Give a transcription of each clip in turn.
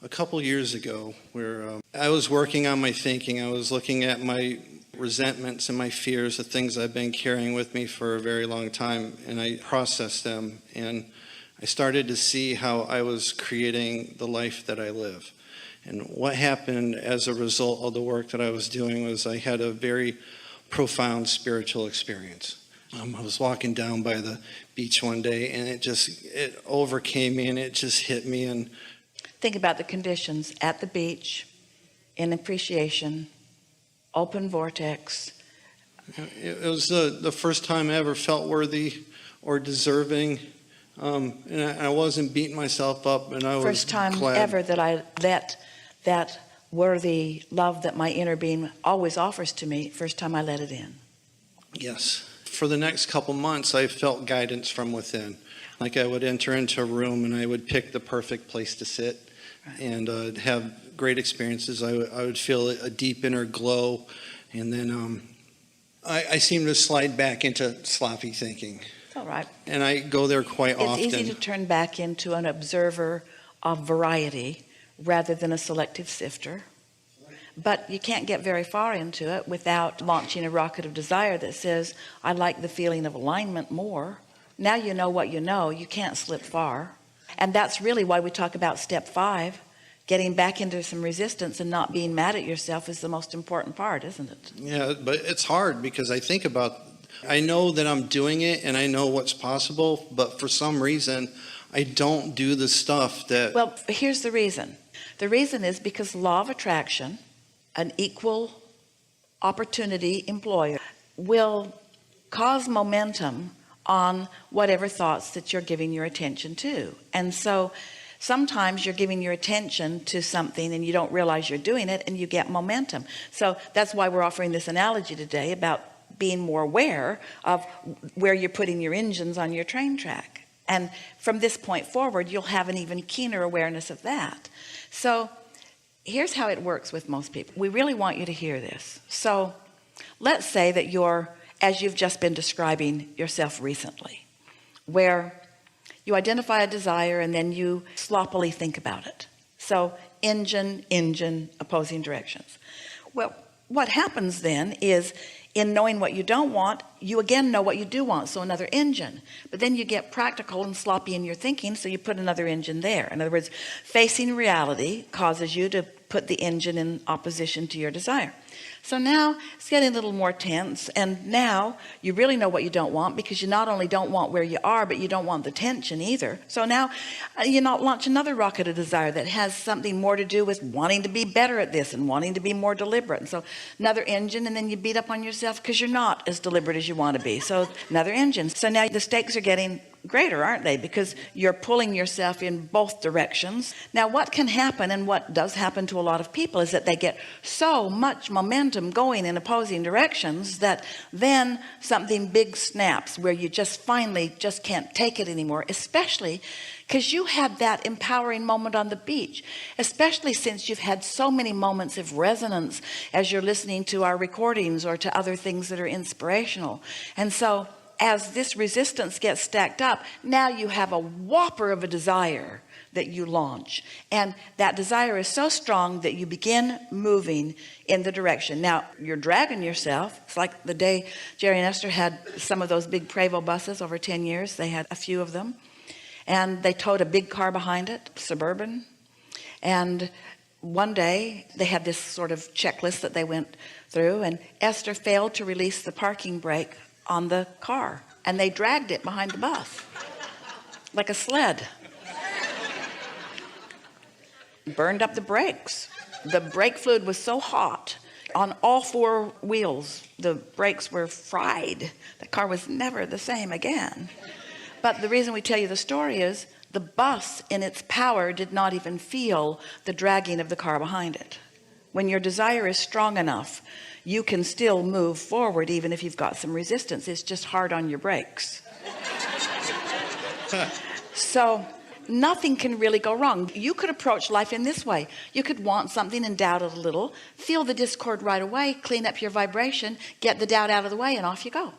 a couple years ago where I was working on my thinking. I was looking at my resentments and my fears, the things I've been carrying with me for a very long time, and I processed them, and I started to see how I was creating the life that I live. And what happened as a result of the work that I was doing was I had a very profound spiritual experience. I was walking down by the beach one day, and it overcame me, and it just hit me. And think about the conditions at the beach, in appreciation, open vortex. It was the first time I ever felt worthy or deserving, and I wasn't beating myself up, and I was first time glad. Ever that I let that worthy love that my inner being always offers to me, first time I let it in. Yes. For the next couple months, I felt guidance from within. Like I would enter into a room and I would pick the perfect place to sit, right, and have great experiences. I would feel a deep inner glow, and then I seem to slide back into sloppy thinking. All right. And I go there quite often. It's easy to turn back into an observer of variety rather than a selective sifter. But you can't get very far into it without launching a rocket of desire that says, I like the feeling of alignment more. Now you know what you know. You can't slip far. And that's really why we talk about step 5. Getting back into some resistance and not being mad at yourself is the most important part, isn't it? Yeah, but it's hard because I know that I'm doing it and I know what's possible, but for some reason, I don't do the stuff that... Well, here's the reason. The reason is because law of attraction, an equal opportunity employer, will cause momentum on whatever thoughts that you're giving your attention to. And so sometimes you're giving your attention to something and you don't realize you're doing it, and you get momentum. So that's why we're offering this analogy today about being more aware of where you're putting your engines on your train track. And from this point forward, you'll have an even keener awareness of that. So here's how it works with most people. We really want you to hear this. So let's say that you're, as you've just been describing yourself recently, where you identify a desire and then you sloppily think about it. So engine, opposing directions. Well, what happens then is, in knowing what you don't want, you again know what you do want, so another engine. But then you get practical and sloppy in your thinking, so you put another engine there. In other words, facing reality causes you to put the engine in opposition to your desire. So now it's getting a little more tense, and now you really know what you don't want, because you not only don't want where you are, but you don't want the tension either. So now you not launch another rocket of desire that has something more to do with wanting to be better at this and wanting to be more deliberate. And so another engine, and then you beat up on yourself because you're not as deliberate as you want to be. So another engine. So now the stakes are getting greater, aren't they? Because you're pulling yourself in both directions. Now what can happen, and what does happen to a lot of people, is that they get so much momentum going in opposing directions that then something big snaps, where you just finally just can't take it anymore, especially because you had that empowering moment on the beach, especially since you've had so many moments of resonance as you're listening to our recordings or to other things that are inspirational. And so as this resistance gets stacked up, now you have a whopper of a desire that you launch, and that desire is so strong that you begin moving in the direction. Now you're dragging yourself. It's like the day Jerry and Esther had some of those big Prevost buses over 10 years. They had a few of them, and they towed a big car behind it, Suburban. And one day they had this sort of checklist that they went through, and Esther failed to release the parking brake on the car, and they dragged it behind the bus like a sled. Burned up the brakes. The brake fluid was so hot on all 4 wheels, the brakes were fried. The car was never the same again. But the reason we tell you the story is the bus in its power did not even feel the dragging of the car behind it. When your desire is strong enough, you can still move forward even if you've got some resistance. It's just hard on your brakes. So nothing can really go wrong. You could approach life in this way. You could want something and doubt it a little, feel the discord right away, clean up your vibration, get the doubt out of the way, and off you go.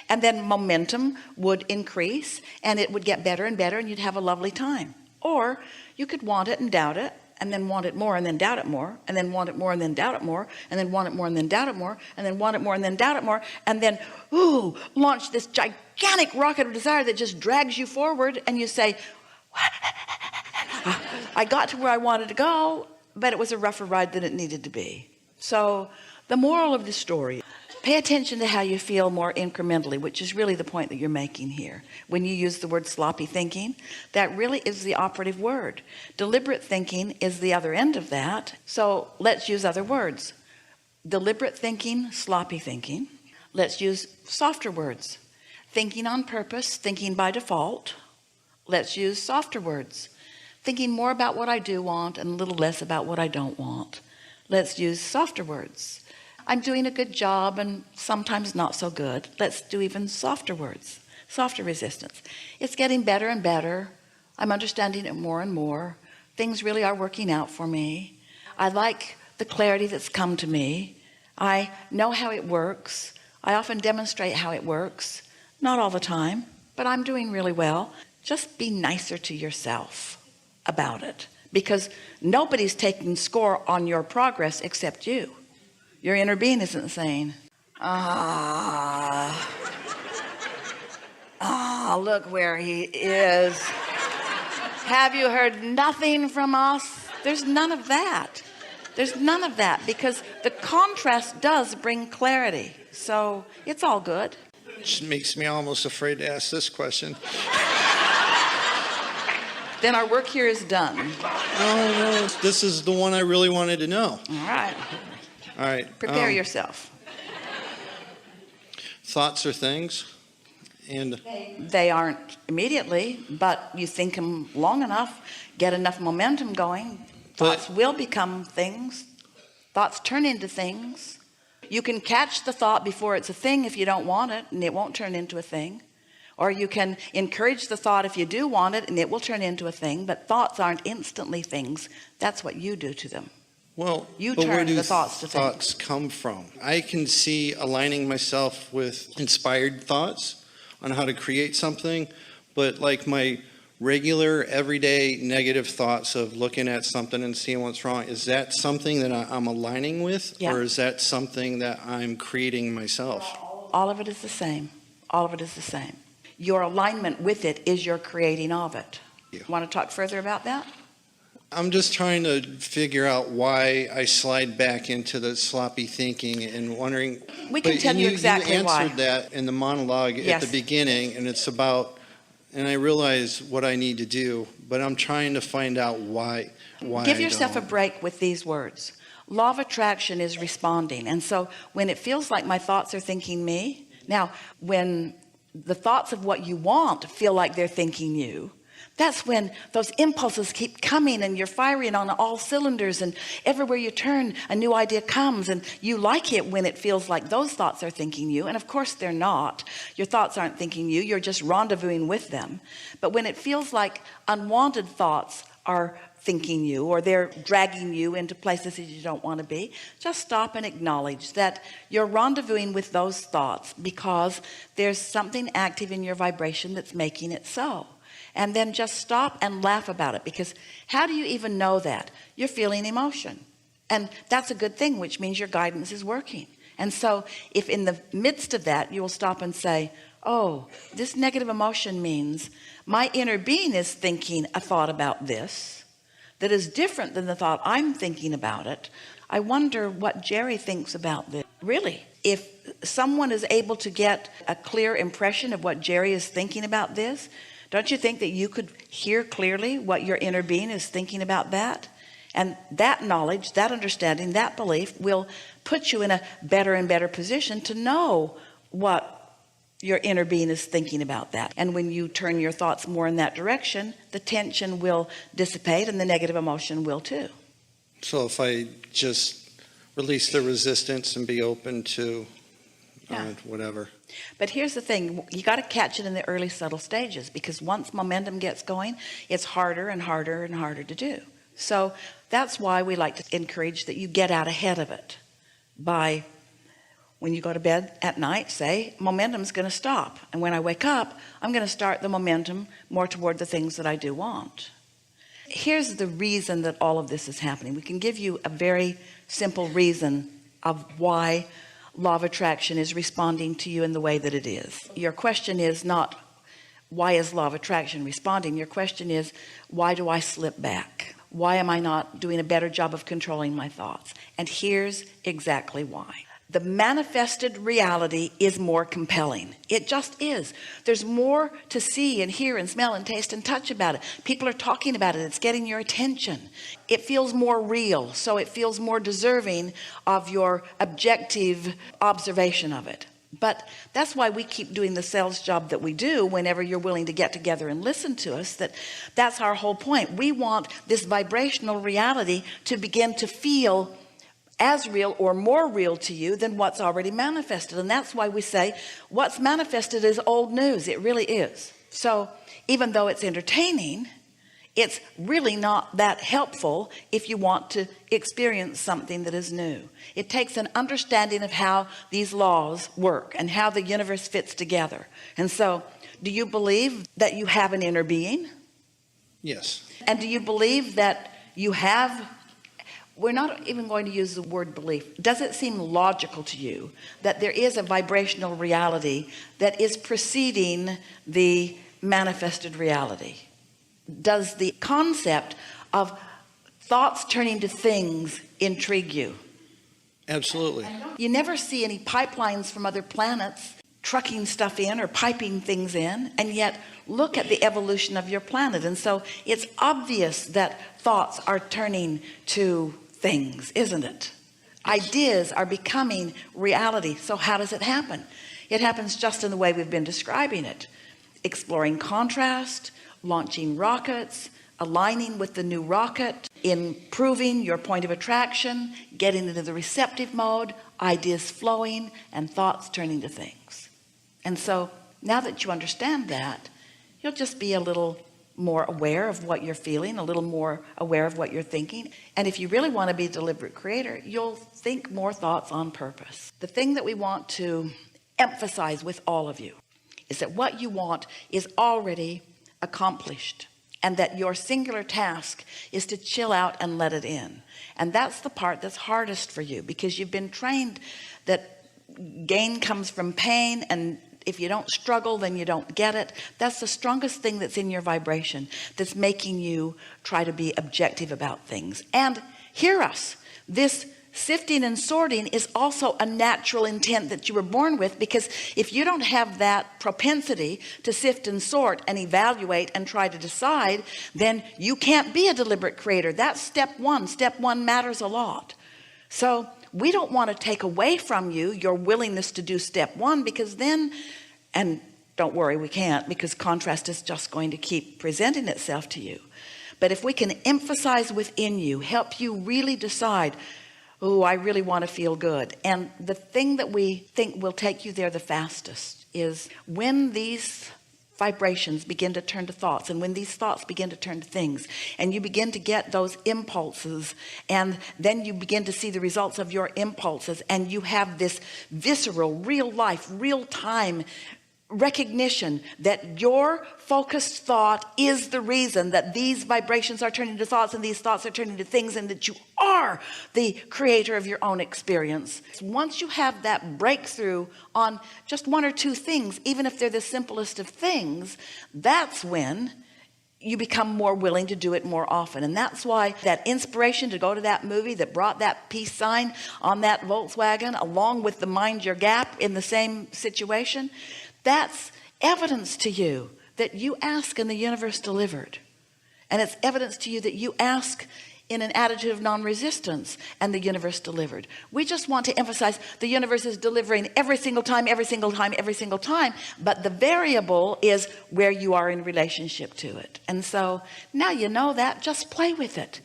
And then momentum would increase, and it would get better and better, and you'd have a lovely time. Or you could want it and doubt it, and then want it more and then doubt it more and then want it more and then doubt it more and then want it more and then doubt it more and then want it more and then doubt it more and then launch this gigantic rocket of desire that just drags you forward, and you say, I got to where I wanted to go, but it was a rougher ride than it needed to be. So the moral of the story, pay attention to how you feel more incrementally, which is really the point that you're making here. When you use the word sloppy thinking, that really is the operative word. Deliberate thinking is the other end of that. So let's use other words. Deliberate thinking, sloppy thinking. Let's use softer words. Thinking on purpose, thinking by default. Let's use softer words. Thinking more about what I do want and a little less about what I don't want. Let's use softer words. I'm doing a good job and sometimes not so good. Let's do even softer words, softer resistance. It's getting better and better. I'm understanding it more and more. Things really are working out for me. I like the clarity that's come to me. I know how it works. I often demonstrate how it works. Not all the time, but I'm doing really well. Just be nicer to yourself about it, because nobody's taking score on your progress except you. Your inner being isn't saying, look where he is. Have you heard nothing from us? There's none of that. There's none of that, because the contrast does bring clarity. So it's all good. Which makes me almost afraid to ask this question. Then our work here is done. No, this is the one I really wanted to know. All right. Prepare yourself. Thoughts are things, and they aren't immediately, but you think them long enough, get enough momentum going, thoughts will become things. Thoughts turn into things. You can catch the thought before it's a thing if you don't want it, and it won't turn into a thing. Or you can encourage the thought if you do want it, and it will turn into a thing. But thoughts aren't instantly things. That's what you do to them. Well, you but turn where do the thoughts to thoughts things. come from? I can see aligning myself with inspired thoughts on how to create something, but like my regular everyday negative thoughts of looking at something and seeing what's wrong, is that something that I'm aligning with? Yeah. Or is that something that I'm creating myself? All of it is the same. All of it is the same. Your alignment with it is your creating of it. Yeah. Want to talk further about that? I'm just trying to figure out why I slide back into the sloppy thinking and wondering. We can tell you exactly you why. answered that in the monologue Yes. at the beginning, and it's about, and I realize what I need to do, but I'm trying to find out why Give I yourself don't. a break with these words. Law of attraction is responding. And so when it feels like my thoughts are thinking me, now when the thoughts of what you want feel like they're thinking you, that's when those impulses keep coming and you're firing on all cylinders, and everywhere you turn a new idea comes, and you like it when it feels like those thoughts are thinking you. And of course they're not. Your thoughts aren't thinking you, you're just rendezvousing with them. But when it feels like unwanted thoughts are thinking you, or they're dragging you into places that you don't want to be, just stop and acknowledge that you're rendezvousing with those thoughts because there's something active in your vibration that's making it so. And then just stop and laugh about it, because how do you even know that? You're feeling emotion, and that's a good thing, which means your guidance is working. And so if in the midst of that you will stop and say, oh, this negative emotion means my inner being is thinking a thought about this that is different than the thought I'm thinking about it. I wonder what Jerry thinks about this. Really, if someone is able to get a clear impression of what Jerry is thinking about this, don't you think that you could hear clearly what your inner being is thinking about that? And that knowledge, that understanding, that belief will put you in a better and better position to know what your inner being is thinking about that. And when you turn your thoughts more in that direction, the tension will dissipate and the negative emotion will too. So if I just release the resistance and be open to whatever. But here's the thing, you got to catch it in the early subtle stages, because once momentum gets going, it's harder and harder and harder to do. So that's why we like to encourage that you get out ahead of it by, when you go to bed at night, say momentum's going to stop, and when I wake up I'm going to start the momentum more toward the things that I do want. Here's the reason that all of this is happening. We can give you a very simple reason of why law of attraction is responding to you in the way that it is. Your question is not why is law of attraction responding? Your question is, why do I slip back? Why am I not doing a better job of controlling my thoughts? And here's exactly why. The manifested reality is more compelling. It just is. There's more to see and hear and smell and taste and touch about it. People are talking about it. It's getting your attention. It feels more real, so it feels more deserving of your objective observation of it. But that's why we keep doing the sales job that we do whenever you're willing to get together and listen to us. That's our whole point. We want this vibrational reality to begin to feel as real or more real to you than what's already manifested. And that's why we say what's manifested is old news. It really is. So even though it's entertaining, it's really not that helpful if you want to experience something that is new. It takes an understanding of how these laws work and how the universe fits together. And so, do you believe that you have an inner being? Yes. And do you believe that you have, we're not even going to use the word belief. Does it seem logical to you that there is a vibrational reality that is preceding the manifested reality? Does the concept of thoughts turning to things intrigue you? Absolutely. You never see any pipelines from other planets trucking stuff in or piping things in, and yet look at the evolution of your planet. And so it's obvious that thoughts are turning to things, isn't it? Ideas are becoming reality. So how does it happen? It happens just in the way we've been describing it. Exploring contrast, launching rockets, aligning with the new rocket, improving your point of attraction, getting into the receptive mode, ideas flowing, and thoughts turning to things. And so now that you understand that, you'll just be a little more aware of what you're feeling, a little more aware of what you're thinking. And if you really want to be a deliberate creator, you'll think more thoughts on purpose. The thing that we want to emphasize with all of you is that what you want is already accomplished, and that your singular task is to chill out and let it in. And that's the part that's hardest for you, because you've been trained that gain comes from pain, and if you don't struggle, then you don't get it. That's the strongest thing that's in your vibration that's making you try to be objective about things. And hear us, this sifting and sorting is also a natural intent that you were born with, because if you don't have that propensity to sift and sort and evaluate and try to decide, then you can't be a deliberate creator. That's step one. Step one matters a lot. So we don't want to take away from you your willingness to do step one, because then, and don't worry, we can't, because contrast is just going to keep presenting itself to you. But if we can emphasize within you, help you really decide, oh, I really want to feel good. And the thing that we think will take you there the fastest is when these vibrations begin to turn to thoughts, and when these thoughts begin to turn to things, and you begin to get those impulses, and then you begin to see the results of your impulses, and you have this visceral, real life, real time recognition that your focused thought is the reason that these vibrations are turning to thoughts, and these thoughts are turning to things, and that you are the creator of your own experience. Once you have that breakthrough on just one or two things, even if they're the simplest of things, that's when you become more willing to do it more often. And that's why that inspiration to go to that movie that brought that peace sign on that Volkswagen, along with the mind your gap in the same situation, that's evidence to you that you ask and the universe delivered. And it's evidence to you that you ask in an attitude of non-resistance and the universe delivered. We just want to emphasize the universe is delivering every single time, every single time, every single time. But the variable is where you are in relationship to it. And so now you know that, just play with it.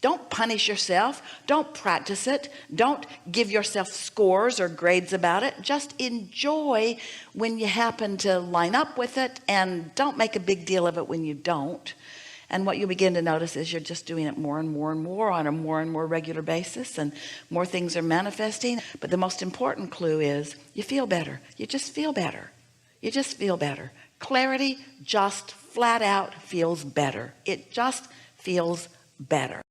Don't punish yourself. Don't practice it. Don't give yourself scores or grades about it. Just enjoy when you happen to line up with it, and don't make a big deal of it when you don't. And what you begin to notice is you're just doing it more and more and more on a more and more regular basis, and more things are manifesting. But the most important clue is you feel better. You just feel better. You just feel better. Clarity just flat out feels better. It just feels better.